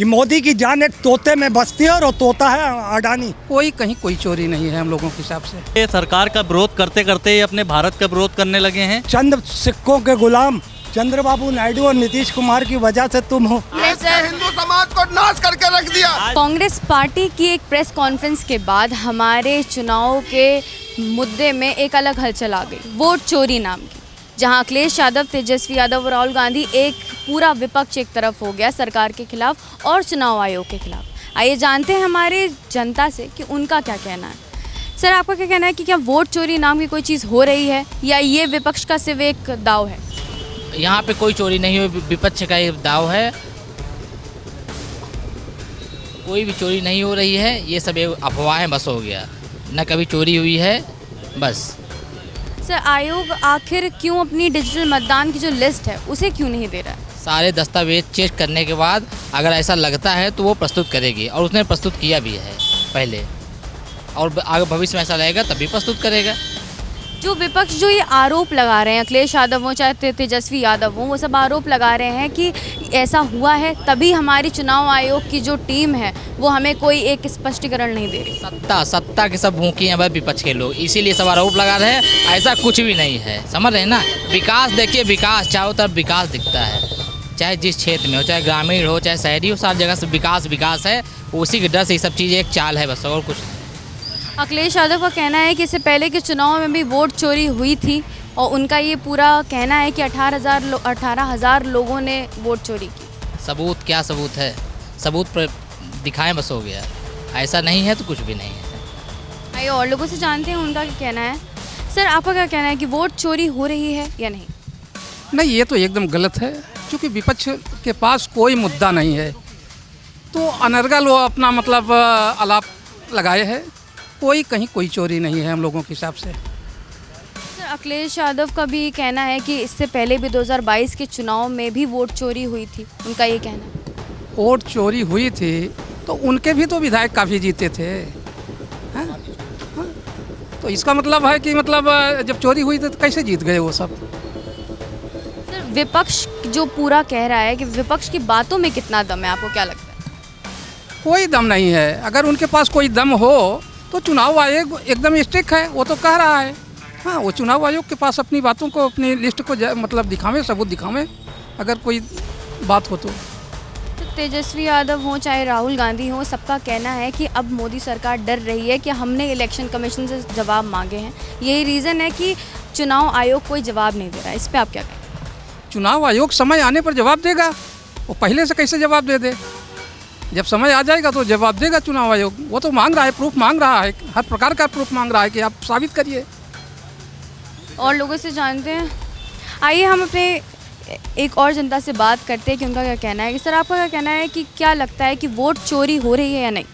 कि मोदी की जान एक तोते में बसती है और वो तोता है अडानी। कहीं कोई चोरी नहीं है हम लोगों के हिसाब से। ये सरकार का विरोध करते करते ये अपने भारत का विरोध करने लगे हैं। चंद सिक्कों के गुलाम चंद्रबाबू नायडू और नीतीश कुमार की वजह से तुम हो। हिंदू समाज को नाश करके रख दिया। कांग्रेस पार्टी की एक प्रेस कॉन्फ्रेंस के बाद हमारे चुनाव के मुद्दे में एक अलग हलचल आ गई, वोट चोरी नाम की, जहां अखिलेश यादव, तेजस्वी यादव और राहुल गांधी एक पूरा विपक्ष एक तरफ हो गया सरकार के खिलाफ और चुनाव आयोग के खिलाफ। आइए जानते हैं हमारे जनता से कि उनका क्या कहना है। सर, आपका क्या कहना है कि क्या वोट चोरी नाम की कोई चीज़ हो रही है या ये विपक्ष का सिर्फ एक दाव है? यहाँ पे कोई चोरी नहीं हुई, विपक्ष का ये दाव है। कोई भी चोरी नहीं हो रही है, ये सब अफवाहें बस हो गया, न कभी चोरी हुई है बस। सर, आयोग आखिर क्यों अपनी डिजिटल मतदान की जो लिस्ट है उसे क्यों नहीं दे रहा है? सारे दस्तावेज चेक करने के बाद अगर ऐसा लगता है तो वो प्रस्तुत करेगी, और उसने प्रस्तुत किया भी है पहले, और आगे भविष्य में ऐसा रहेगा तभी प्रस्तुत करेगा। जो विपक्ष जो ये आरोप लगा रहे हैं, अखिलेश यादव हो चाहे तेजस्वी यादव हो, वो सब आरोप लगा रहे हैं कि ऐसा हुआ है तभी हमारी चुनाव आयोग की जो टीम है वो हमें कोई एक स्पष्टीकरण नहीं दे रही। सत्ता के सब भूखी हैं भाई विपक्ष के लोग, इसीलिए सब आरोप लगा रहे हैं। ऐसा कुछ भी नहीं है, समझ रहे हैं ना। विकास देखिए, विकास चारों तरफ विकास दिखता है, चाहे जिस क्षेत्र में हो, चाहे ग्रामीण हो चाहे शहरी हो, सारी जगह से विकास है। उसी के डर से ये सब चीज़ें एक चाल है बस, और कुछ नहीं। अखिलेश यादव का कहना है कि इससे पहले के चुनाव में भी वोट चोरी हुई थी और उनका ये पूरा कहना है कि 18,000 लोगों ने वोट चोरी की। सबूत क्या सबूत है, सबूत पर दिखाएं बस हो गया। ऐसा नहीं है तो कुछ भी नहीं है। आइए और लोगों से जानते हैं उनका क्या कहना है। सर, आपका क्या कहना है कि वोट चोरी हो रही है या नहीं? नहीं, ये तो एकदम गलत है, क्योंकि विपक्ष के पास कोई मुद्दा नहीं है, तो अनर्गल वो अपना मतलब आलाप लगाए है। कहीं कोई चोरी नहीं है हम लोगों के हिसाब से। सर, अखिलेश यादव का भी कहना है कि इससे पहले भी 2022 के चुनाव में भी वोट चोरी हुई थी, उनका ये कहना है। वोट चोरी हुई थी तो उनके भी तो विधायक काफ़ी जीते थे, हैं? हाँ? तो इसका मतलब है कि मतलब जब चोरी हुई थी तो कैसे जीत गए वो सब? सर, विपक्ष जो पूरा कह रहा है कि विपक्ष की बातों में कितना दम है, आपको क्या लगता है? कोई दम नहीं है। अगर उनके पास कोई दम हो तो चुनाव आयोग एकदम स्ट्रिक्ट है, वो तो कह रहा है। हाँ, वो चुनाव आयोग के पास अपनी बातों को, अपनी लिस्ट को मतलब दिखावें, सबूत दिखावें अगर कोई बात हो तो तेजस्वी यादव हो चाहे राहुल गांधी हो, सबका कहना है कि अब मोदी सरकार डर रही है कि हमने इलेक्शन कमीशन से जवाब मांगे हैं, यही रीज़न है कि चुनाव आयोग कोई जवाब नहीं दे रहा है। इस पर आप क्या कहें? चुनाव आयोग समय आने पर जवाब देगा, वो पहले से कैसे जवाब दे दे? जब समय आ जाएगा तो जवाब देगा चुनाव आयोग। वो तो मांग रहा है, प्रूफ मांग रहा है, हर प्रकार का प्रूफ मांग रहा है कि आप साबित करिए। और लोगों से जानते हैं। आइए हम अपने एक और जनता से बात करते हैं कि उनका क्या कहना है। सर, आपका क्या कहना है कि क्या लगता है कि वोट चोरी हो रही है या नहीं?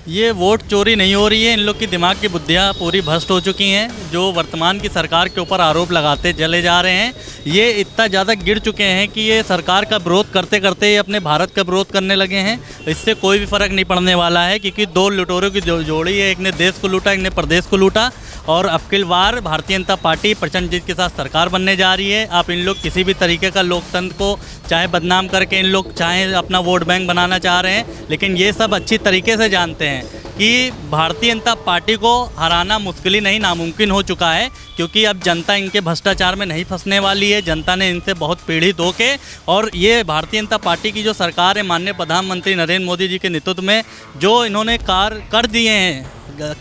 ये वोट चोरी नहीं हो रही है, इन लोग की दिमाग की बुद्धियाँ पूरी भ्रष्ट हो चुकी हैं। जो वर्तमान की सरकार के ऊपर आरोप लगाते चले जा रहे हैं, ये इतना ज़्यादा गिर चुके हैं कि ये सरकार का विरोध करते करते ये अपने भारत का विरोध करने लगे हैं। इससे कोई भी फ़र्क नहीं पड़ने वाला है, क्योंकि दो लुटेरों की जोड़ी है, एक ने देश को लूटा, एक ने प्रदेश को लूटा। और अब की बार भारतीय जनता पार्टी प्रचंड जीत के साथ सरकार बनने जा रही है। आप इन लोग किसी भी तरीके का लोकतंत्र को चाहे बदनाम करके इन लोग चाहे अपना वोट बैंक बनाना चाह रहे हैं, लेकिन ये सब अच्छी तरीके से जानते हैं कि भारतीय जनता पार्टी को हराना मुश्किल ही नहीं नामुमकिन हो चुका है, क्योंकि अब जनता इनके भ्रष्टाचार में नहीं फंसने वाली है। जनता ने इनसे बहुत पीड़ित होके, और ये भारतीय जनता पार्टी की जो सरकार है, माननीय प्रधानमंत्री नरेंद्र मोदी जी के नेतृत्व में जो इन्होंने कार्य कर दिए हैं,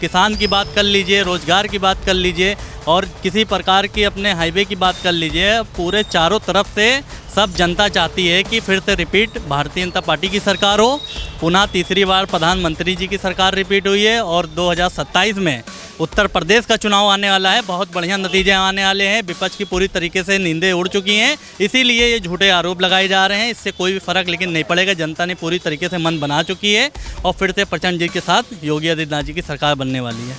किसान की बात कर लीजिए, रोजगार की बात कर लीजिए, और किसी प्रकार की अपने हाईवे की बात कर लीजिए, पूरे चारों तरफ से सब जनता चाहती है कि फिर से रिपीट भारतीय जनता पार्टी की सरकार हो। पुनः तीसरी बार प्रधानमंत्री जी की सरकार रिपीट हुई है, और 2027 में उत्तर प्रदेश का चुनाव आने वाला है। बहुत बढ़िया नतीजे आने वाले हैं। विपक्ष की पूरी तरीके से नींदें उड़ चुकी हैं, इसीलिए ये झूठे आरोप लगाए जा रहे हैं। इससे कोई भी फर्क लेकिन नहीं पड़ेगा। जनता ने पूरी तरीके से मन बना चुकी है, और फिर से प्रचंड जी के साथ योगी आदित्यनाथ जी की सरकार बनने वाली है।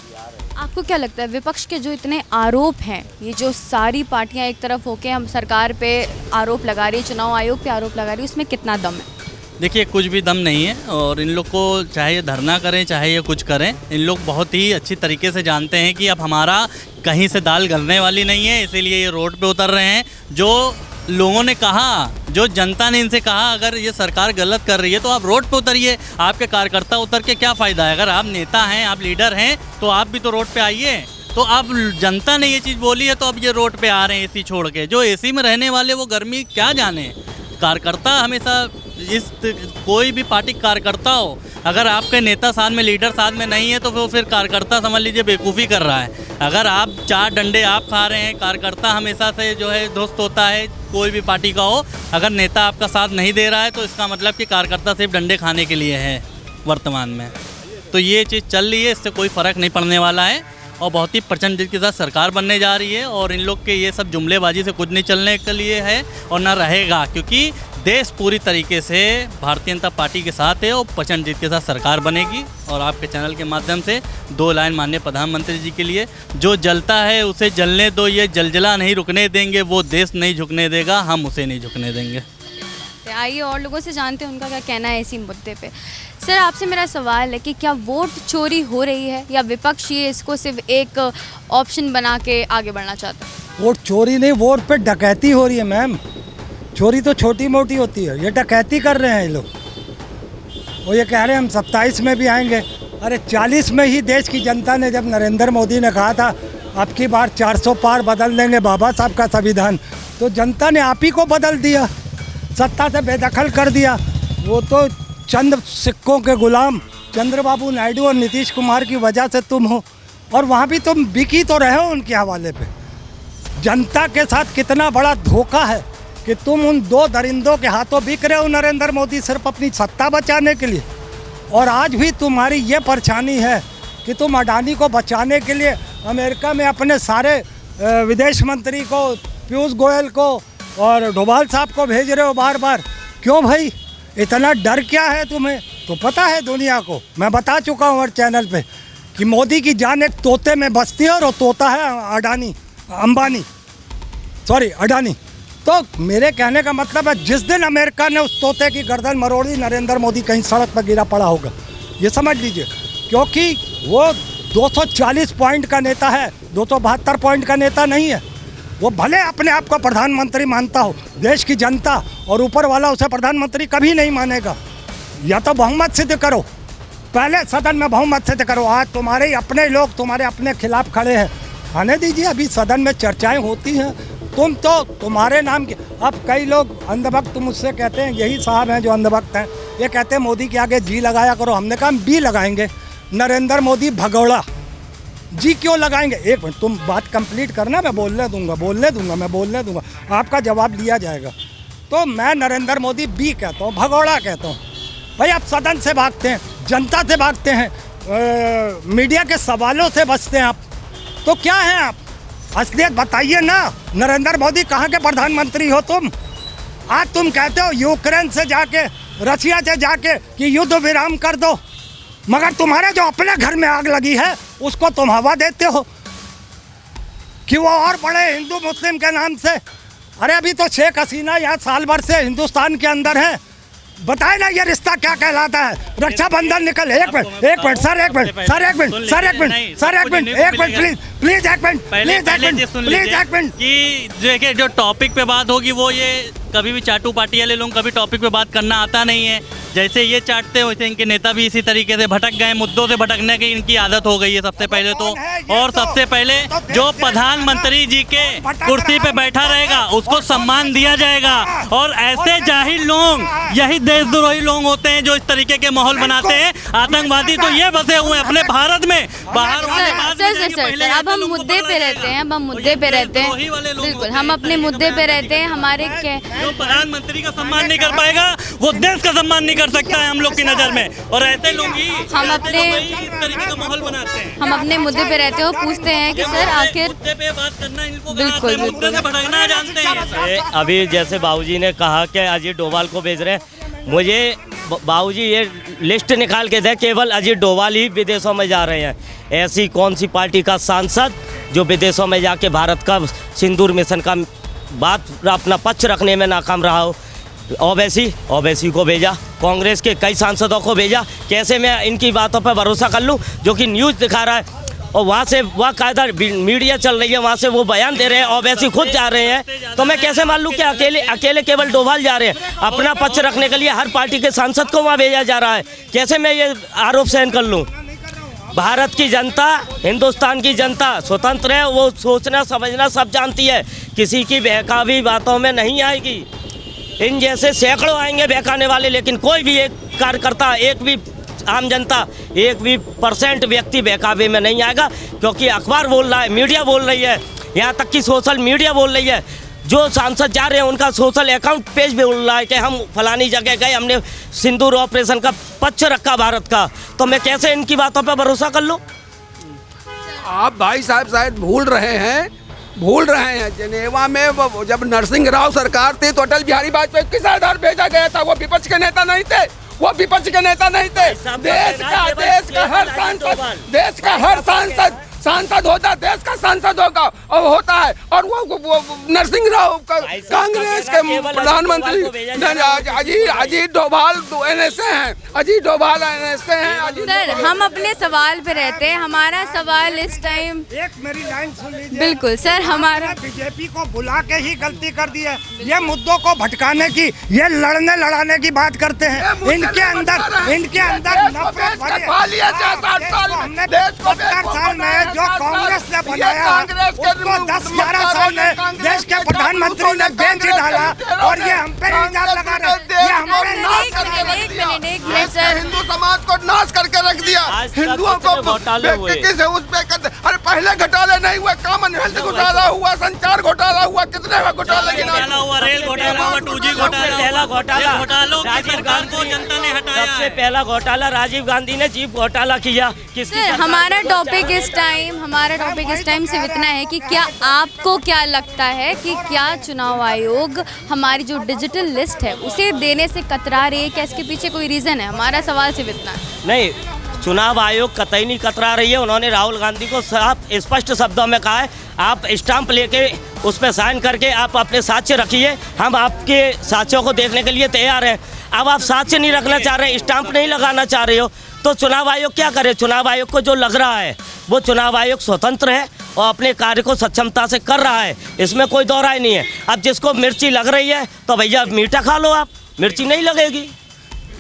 आपको क्या लगता है विपक्ष के जो इतने आरोप हैं, ये जो सारी पार्टियां एक तरफ होके हम सरकार पे आरोप लगा रही है, चुनाव आयोग पे आरोप लगा रही है, उसमें कितना दम है? देखिए, कुछ भी दम नहीं है, और इन लोग को चाहे ये धरना करें चाहे ये कुछ करें, इन लोग बहुत ही अच्छी तरीके से जानते हैं कि अब हमारा कहीं से दाल गलने वाली नहीं है, इसीलिए ये रोड पे उतर रहे हैं। जो लोगों ने कहा, जो जनता ने इनसे कहा अगर ये सरकार गलत कर रही है तो आप रोड पे उतरिए। आपके कार्यकर्ता उतर के क्या फ़ायदा है? अगर आप नेता हैं, आप लीडर हैं, तो आप भी तो रोड पे आइए। तो अब जनता ने ये चीज़ बोली है तो अब ये रोड पे आ रहे हैं एसी छोड़ के। जो एसी में रहने वाले वो गर्मी क्या जाने। कार्यकर्ता हमेशा इस कोई भी पार्टी कार्यकर्ता हो, अगर आपके नेता साथ में, लीडर साथ में नहीं है तो वो फिर कार्यकर्ता समझ लीजिए बेवकूफ़ी कर रहा है। अगर आप 4 डंडे आप खा रहे हैं, कार्यकर्ता हमेशा से जो है दोस्त होता है, कोई भी पार्टी का हो। अगर नेता आपका साथ नहीं दे रहा है तो इसका मतलब कि कार्यकर्ता सिर्फ डंडे खाने के लिए है वर्तमान में। तो ये चीज़ चल रही है, इससे कोई फ़र्क नहीं पड़ने वाला है और बहुत ही प्रचंड के साथ सरकार बनने जा रही है। और इन लोग के ये सब जुमलेबाजी से कुछ नहीं चलने के लिए है और ना रहेगा, क्योंकि देश पूरी तरीके से भारतीय जनता पार्टी के साथ है और प्रचंड जीत के साथ सरकार बनेगी। और आपके चैनल के माध्यम से 2 लाइन माननीय प्रधानमंत्री जी के लिए, जो जलता है उसे जलने दो, ये जलजला नहीं रुकने देंगे, वो देश नहीं झुकने देगा, हम उसे नहीं झुकने देंगे। आइए और लोगों से जानते हैं उनका क्या कहना है इसी मुद्दे पे। सर, आपसे मेरा सवाल है कि क्या वोट चोरी हो रही है या विपक्ष ये इसको सिर्फ एक ऑप्शन बना के आगे बढ़ना चाहता है? वोट चोरी नहीं, वोट पे डकैती हो रही है मैम। चोरी तो छोटी मोटी होती है, ये डकैती कर रहे हैं ये लोग। वो ये कह रहे हैं हम 27 में भी आएंगे। अरे 40 में ही देश की जनता ने, जब नरेंद्र मोदी ने कहा था अब की बार 400 पार बदल देंगे बाबा साहब का संविधान, तो जनता ने आप ही को बदल दिया, सत्ता से बेदखल कर दिया। वो तो चंद सिक्कों के गुलाम चंद्रबाबू नायडू और नीतीश कुमार की वजह से तुम हो, और वहाँ भी तुम बिकी तो रहे हो उनके हवाले पे। जनता के साथ कितना बड़ा धोखा है कि तुम उन 2 दरिंदों के हाथों बिक रहे हो, नरेंद्र मोदी सिर्फ अपनी सत्ता बचाने के लिए। और आज भी तुम्हारी ये परेशानी है कि तुम अडानी को बचाने के लिए अमेरिका में अपने सारे विदेश मंत्री को, पीयूष गोयल को और डोभाल साहब को भेज रहे हो बार बार। क्यों भाई, इतना डर क्या है तुम्हें? तो पता है दुनिया को, मैं बता चुका हूँ हर चैनल पे कि मोदी की जान एक तोते में बसती है और वो तोता है अडानी। तो मेरे कहने का मतलब है, जिस दिन अमेरिका ने उस तोते की गर्दन मरोड़ी, नरेंद्र मोदी कहीं सड़क पर गिरा पड़ा होगा, ये समझ लीजिए। क्योंकि वो 240 पॉइंट का नेता है, 272 पॉइंट का नेता नहीं है। वो भले अपने आप को प्रधानमंत्री मानता हो, देश की जनता और ऊपर वाला उसे प्रधानमंत्री कभी नहीं मानेगा। या तो बहुमत सिद्ध करो, पहले सदन में बहुमत सिद्ध करो। आज तुम्हारे ही अपने लोग तुम्हारे अपने खिलाफ खड़े हैं, आने दीजिए, अभी सदन में चर्चाएं होती हैं। तुम तो तुम्हारे नाम के, अब कई लोग अंधभक्त मुझसे कहते हैं, यही साहब हैं जो अंधभक्त हैं, ये कहते हैं मोदी के आगे जी लगाया करो। हमने कहा हम बी लगाएंगे, नरेंद्र मोदी भगौड़ा, जी क्यों लगाएंगे? एक मिनट, तुम बात कंप्लीट करना, मैं बोलने दूंगा, आपका जवाब दिया जाएगा। तो मैं नरेंद्र मोदी बी कहता हूँ, भगौड़ा कहता हूँ। भाई आप सदन से भागते हैं, जनता से भागते हैं, मीडिया के सवालों से बचते हैं आप, तो क्या हैं आप? असलियत बताइए ना। नरेंद्र मोदी कहाँ के प्रधानमंत्री हो तुम? आज तुम कहते हो यूक्रेन से जाके, रशिया से जाके कि युद्ध विराम कर दो, मगर तुम्हारे जो अपने घर में आग लगी है उसको तुम हवा देते हो कि वो और बड़े हिंदू मुस्लिम के नाम से। अरे अभी तो शेख हसीना यहाँ साल भर से हिंदुस्तान के अंदर है, बताए ना ये रिश्ता क्या कहलाता है? रक्षाबंधन निकल, एक मिनट कि देखिए, जो टॉपिक पे बात होगी वो ये कभी भी चाटू पार्टी वाले लोग कभी टॉपिक पे बात करना आता नहीं है। जैसे ये चाटते हैं वैसे इनके नेता भी इसी तरीके से भटक गए, मुद्दों से भटकने की इनकी आदत हो गई है सबसे पहले तो। और सबसे पहले जो प्रधानमंत्री जी के कुर्सी पे बैठा रहेगा उसको सम्मान दिया जाएगा। और ऐसे जाहिल लोग यही देशद्रोही लोग होते हैं जो इस तरीके के माहौल बनाते हैं। आतंकवादी तो ये बसे हुए अपने भारत में, बाहर सर, अब हम मुद्दे पे रहते हैं, बिल्कुल हम अपने मुद्दे पे रहते हैं। हमारे जो प्रधानमंत्री का सम्मान नहीं कर पाएगा वो देश का सम्मान नहीं कर सकता है हम लोग की नज़र में। और ऐसे लोग ही हम अपने इस तरीके का माहौल बनाते हैं। हम अपने मुद्दे पे रहते हो, पूछते हैं कि सर आखिर मुद्दे पे बात करना इनको बिल्कुल मुद्दे से भटकना जानते हैं। अभी जैसे बाबूजी ने कहा कि अजीत डोभाल को भेज रहे हैं, मुझे बाबूजी ये लिस्ट निकाल के दे, केवल अजीत डोभाल ही विदेशों में जा रहे हैं। ऐसी कौन सी पार्टी का सांसद जो विदेशों में जाके भारत का सिंदूर मिशन का बात अपना पक्ष रखने में नाकाम रहा हो? ओवैसी को भेजा, कांग्रेस के कई सांसदों को भेजा। कैसे मैं इनकी बातों पर भरोसा कर लूं जो कि न्यूज़ दिखा रहा है? और वहाँ से वह कायदा मीडिया चल रही है, वहाँ से वो बयान दे रहे हैं और वैसे खुद जा रहे हैं, तो मैं कैसे मान लूँ कि अकेले केवल डोभाल जा रहे हैं? अपना पक्ष रखने के लिए हर पार्टी के सांसद को वहाँ भेजा जा रहा है, कैसे मैं ये आरोप सहन कर लूँ? भारत की जनता, हिंदुस्तान की जनता स्वतंत्र है, वो सोचना समझना सब जानती है, किसी की बहकावी बातों में नहीं आएगी। इन जैसे सैकड़ों आएंगे बहकाने वाले, लेकिन कोई भी एक कार्यकर्ता, एक भी आम जनता, एक भी % व्यक्ति बहकावे में नहीं आएगा, क्योंकि अखबार बोल रहा है, मीडिया बोल रही है, यहाँ तक कि सोशल मीडिया बोल रही है। जो सांसद जा रहे हैं उनका सोशल अकाउंट पेज भी बोल रहा है कि हम फलानी जगह गए, हमने सिंदूर ऑपरेशन का पक्ष रखा भारत का, तो मैं कैसे इनकी बातों पर भरोसा कर लूँ? आप भाई साहब शायद भूल रहे हैं जनेवा में जब नरसिंह राव सरकार थी तो अटल बिहारी वाजपेयी किस आधार भेजा गया था? वो विपक्ष के नेता नहीं थे, देश का हर सांसद होता, देश का सांसद होगा और होता है। और वो नरसिंह राव कांग्रेस के प्रधानमंत्री अजीत डोभाल NSA हैं, सर हम अपने सवाल पे रहते हैं। हमारा सवाल इस टाइम, एक मेरी लाइन सुन लीजिए। बिल्कुल सर, हमारा बीजेपी को बुला के ही गलती कर दी है। ये मुद्दों को भटकाने की, ये लड़ने लड़ाने की बात करते हैं। इनके अंदर नफरत भरी है। हमने 70 साल में जो कांग्रेस ने बनाया, उसको 10-11 साल में देश के प्रधानमंत्री ने बेंच डाला और ये हम पे इल्जाम लगा रहे हैं। ये हम पे एक मिनट सर, हिंदू समाज को नाश करके रख दिया। हिंदुओं को किसी उस पे करते। अरे पहले घोटाले नहीं हुए, कॉमन हेल्थ घोटाला हुआ, संचार घोटाला हुआ, कितने घोटाले हुआ, रेल घोटाला हुआ, 2G घोटाला, पहला घोटाला घोटालों की सरकार को जनता ने हटाया। सबसे पहला घोटाला राजीव गांधी ने जीप घोटाला किया। सर हमारा टॉपिक इस टाइम सिर्फ इतना है कि क्या आपको क्या लगता है कि क्या चुनाव आयोग हमारी जो डिजिटल लिस्ट है उसे देने से कतरा रही है? क्या इसके पीछे कोई रीज़न है? हमारा सवाल सिर्फ इतना है। नहीं, चुनाव आयोग कतई नहीं कतरा रही है। उन्होंने राहुल गांधी को साफ स्पष्ट शब्दों में कहा है, आप स्टाम्प लेके उस पर साइन करके आप अपने साक्ष्य रखिए, हम आपके साक्ष्यों को देखने के लिए तैयार हैं। अब आप साक्ष्य नहीं रखना चाह रहे, स्टाम्प नहीं लगाना चाह रहे हो, तो चुनाव आयोग क्या करे? चुनाव आयोग को जो लग रहा है वो चुनाव आयोग स्वतंत्र है और अपने कार्य को सक्षमता से कर रहा है, इसमें कोई दो राय नहीं है। अब जिसको मिर्ची लग रही है तो भैया मीठा खा लो, आप मिर्ची नहीं लगेगी।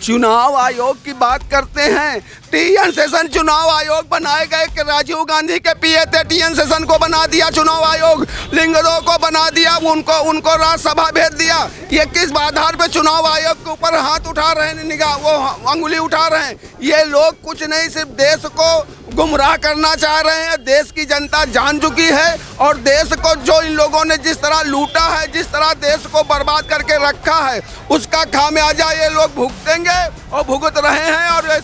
चुनाव आयोग की बात करते हैं। TN सेशन चुनाव आयोग बनाए गए कि राजीव गांधी के पिए थे, TN सेशन को बना दिया चुनाव आयोग, लिंगदो को बना दिया, उनको राज्यसभा भेज दिया। ये किस आधार पे चुनाव आयोग के ऊपर हाथ उठा रहे हैं, निगाह वो अंगुली उठा रहे हैं? ये लोग कुछ नहीं, सिर्फ देश को गुमराह करना चाह रहे हैं। देश की जनता जान चुकी है और देश को जो इन लोगों ने जिस तरह लूटा है, जिस तरह देश को बर्बाद करके रखा है, उसका खामियाजा ये लोग भुगतेंगे और भुगत रहे हैं। और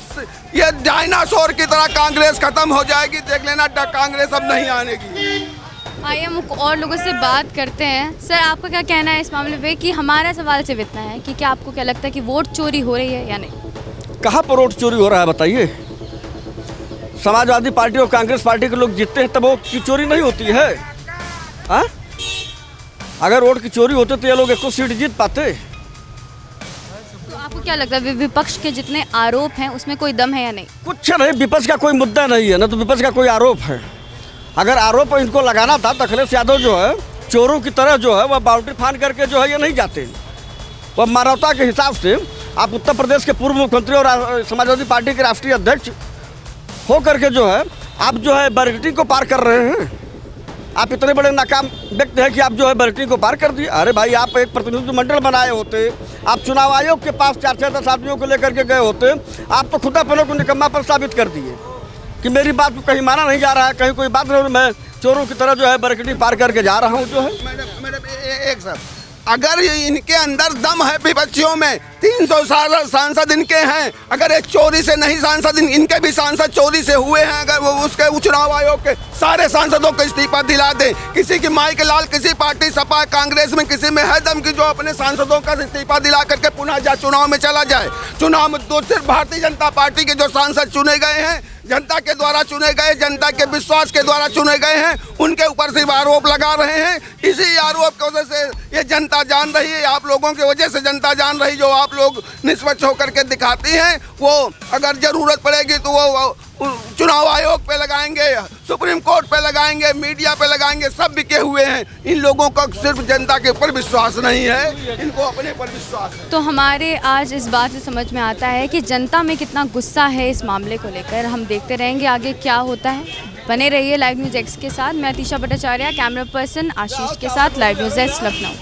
ये डायनासोर की तरह कांग्रेस खत्म हो जाएगी, देख लेना, कांग्रेस अब नहीं आनेगी। आइए हम और लोगों से बात करते हैं। सर आपका क्या कहना है इस मामले पे कि हमारा सवाल सिर्फ इतना है कि क्या आपको क्या लगता है कि वोट चोरी हो रही है या नहीं? कहाँ पर वोट चोरी हो रहा है बताइए? समाजवादी पार्टी और कांग्रेस पार्टी के लोग जीतते हैं तब वोट की चोरी नहीं होती है। हाँ, अगर वोट की चोरी होती तो ये लोग 1 सीट जीत पाते। तो आपको क्या लगता है विपक्ष के जितने आरोप हैं उसमें कोई दम है या नहीं? कुछ नहीं, विपक्ष का कोई मुद्दा नहीं है, ना तो विपक्ष का कोई आरोप है। अगर आरोप इनको लगाना था तो अखिलेश यादव जो है चोरों की तरह जो है वह बाउंड्री फान करके जो है ये नहीं जाते। वह मानवता के हिसाब से आप उत्तर प्रदेश के पूर्व मुख्यमंत्री और समाजवादी पार्टी के राष्ट्रीय अध्यक्ष हो करके जो है आप जो है बैरिकेडिंग को पार कर रहे हैं। आप इतने बड़े नाकाम व्यक्ति हैं कि आप जो है बैरिकेडिंग को पार कर दिए। अरे भाई, आप एक प्रतिनिधिमंडल बनाए होते, आप चुनाव आयोग के पास 4-10 आदमियों को लेकर के गए होते, आप तो खुद अपने को निकम्मा पर साबित कर दिए कि मेरी बात को कहीं माना नहीं जा रहा है, कहीं कोई बात नहीं, मैं चोरों की तरह जो है बैरिकेडिंग पार करके जा रहा हूँ जो है। मैडम एक सर, अगर इनके अंदर दम है, विपक्षियों में 300 सांसद इनके हैं, अगर एक चोरी से नहीं सांसद, इनके भी सांसद चोरी से हुए हैं, अगर वो उसके चुनाव आयोग के सारे सांसदों को इस्तीफा दिला दे, किसी की माई के लाल, किसी पार्टी सपा कांग्रेस में किसी में है दम की जो अपने सांसदों का इस्तीफा दिला करके पुनः चुनाव में चला जाए। चुनाव में तो सिर्फ भारतीय जनता पार्टी के जो सांसद चुने गए हैं, जनता के द्वारा चुने गए, जनता के विश्वास के द्वारा चुने गए हैं, उनके ऊपर सिर्फ आरोप लगा रहे हैं। इसी आरोप की वजह से ये जनता जान रही है, आप लोगों की वजह से जनता जान रही, जो आप लोग निष्पक्ष होकर के दिखाती हैं। वो अगर जरूरत पड़ेगी तो चुनाव आयोग पे लगाएंगे, सुप्रीम कोर्ट पे लगाएंगे, मीडिया पे लगाएंगे, सब बिके हुए हैं। इन लोगों का सिर्फ जनता के ऊपर विश्वास नहीं है, इनको अपने पर विश्वास है। तो हमारे आज इस बात से समझ में आता है कि जनता में कितना गुस्सा है इस मामले को लेकर। हम देखते रहेंगे आगे क्या होता है। बने रहिए लाइव न्यूज़ एक्स के साथ। मैं अतीशा भट्टाचार्य, कैमरा पर्सन आशीष के साथ, लाइव न्यूज़ एक्स लखनऊ।